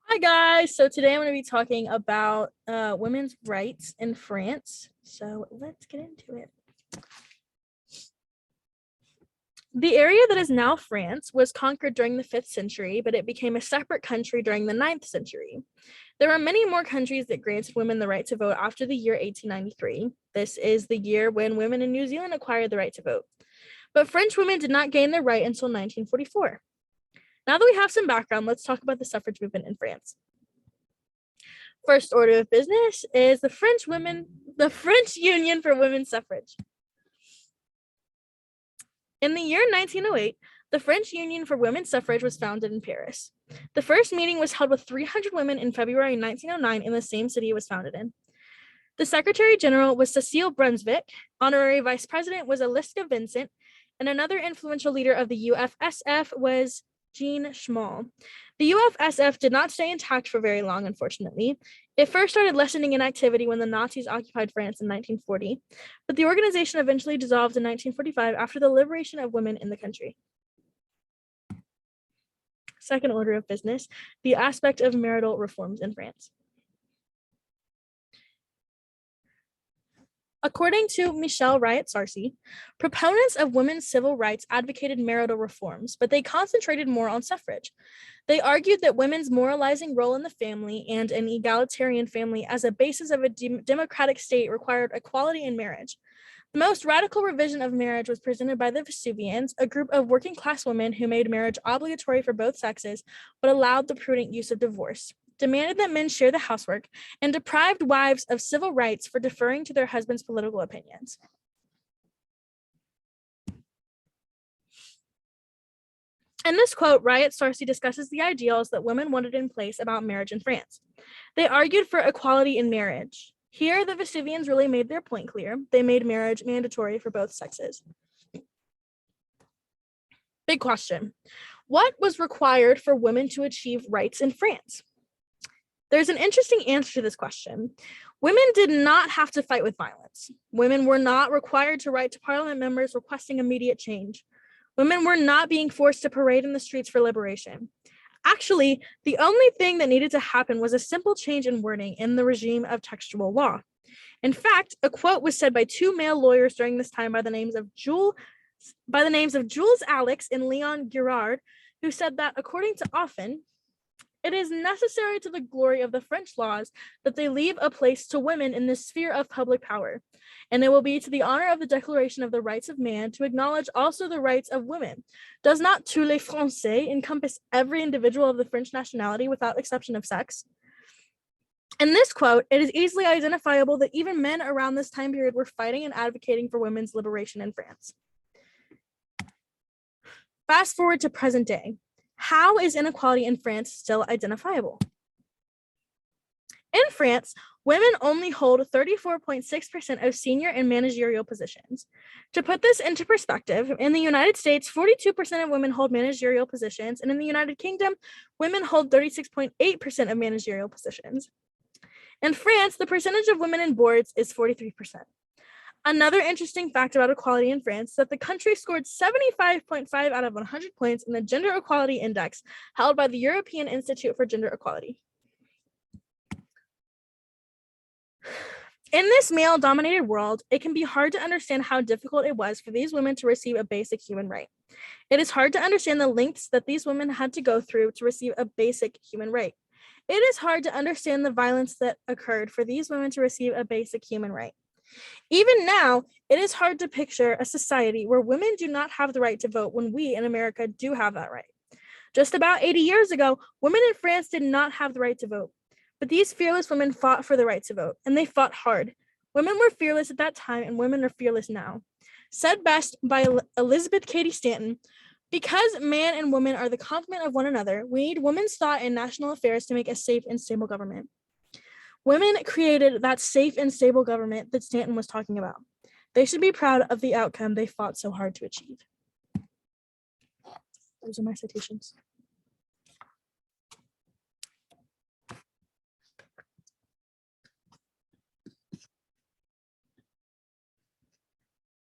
Hi guys, so today I'm going to be talking about women's rights in France. So let's get into it. The area that is now France was conquered during the 5th century, but it became a separate country during the 9th century. There were many more countries that granted women the right to vote after the year 1893. This is the year when women in New Zealand acquired the right to vote. But French women did not gain their right until 1944. Now that we have some background, let's talk about the suffrage movement in France. First order of business is the French Union for Women's Suffrage. In the year 1908, the French Union for Women's Suffrage was founded in Paris. The first meeting was held with 300 women in February 1909 in the same city it was founded in. The Secretary General was Cecile Brunswick, honorary vice president was Aliska Vincent, and another influential leader of the UFSF was Jean Schmal. The UFSF did not stay intact for very long, unfortunately. It first started lessening in activity when the Nazis occupied France in 1940, but the organization eventually dissolved in 1945 after the liberation of women in the country. Second order of business, the aspect of marital reforms in France. According to Michelle Riot-Sarcy, proponents of women's civil rights advocated marital reforms, but they concentrated more on suffrage. They argued that women's moralizing role in the family and an egalitarian family as a basis of a democratic state required equality in marriage. The most radical revision of marriage was presented by the Vesuvians, a group of working-class women who made marriage obligatory for both sexes, but allowed the prudent use of divorce, demanded that men share the housework, and deprived wives of civil rights for deferring to their husbands' political opinions. In this quote, Riot-Sarcy discusses the ideals that women wanted in place about marriage in France. They argued for equality in marriage. Here, the Vesuvians really made their point clear. They made marriage mandatory for both sexes. Big question. What was required for women to achieve rights in France? There's an interesting answer to this question. Women did not have to fight with violence. Women were not required to write to parliament members requesting immediate change. Women were not being forced to parade in the streets for liberation. Actually, the only thing that needed to happen was a simple change in wording in the regime of textual law. In fact, a quote was said by two male lawyers during this time by the names of Jules Alex and Leon Girard, who said that, according to Offen, it is necessary to the glory of the French laws that they leave a place to women in the sphere of public power, and it will be to the honor of the Declaration of the Rights of Man to acknowledge also the rights of women. Does not tous les Français encompass every individual of the French nationality without exception of sex? In this quote, it is easily identifiable that even men around this time period were fighting and advocating for women's liberation in France. Fast forward to present day. How is inequality in France still identifiable? In France, women only hold 34.6% of senior and managerial positions. To put this into perspective, in the United States, 42% of women hold managerial positions, and in the United Kingdom, women hold 36.8% of managerial positions. In France, the percentage of women in boards is 43%. Another interesting fact about equality in France is that the country scored 75.5 out of 100 points in the Gender Equality Index held by the European Institute for Gender Equality. In this male-dominated world, it can be hard to understand how difficult it was for these women to receive a basic human right. It is hard to understand the lengths that these women had to go through to receive a basic human right. It is hard to understand the violence that occurred for these women to receive a basic human right. Even now, it is hard to picture a society where women do not have the right to vote when we in America do have that right. Just about 80 years ago, women in France did not have the right to vote. But these fearless women fought for the right to vote, and they fought hard. Women were fearless at that time, and women are fearless now. Said best by Elizabeth Cady Stanton, because man and woman are the complement of one another, we need women's thought in national affairs to make a safe and stable government. Women created that safe and stable government that Stanton was talking about. They should be proud of the outcome they fought so hard to achieve. Those are my citations.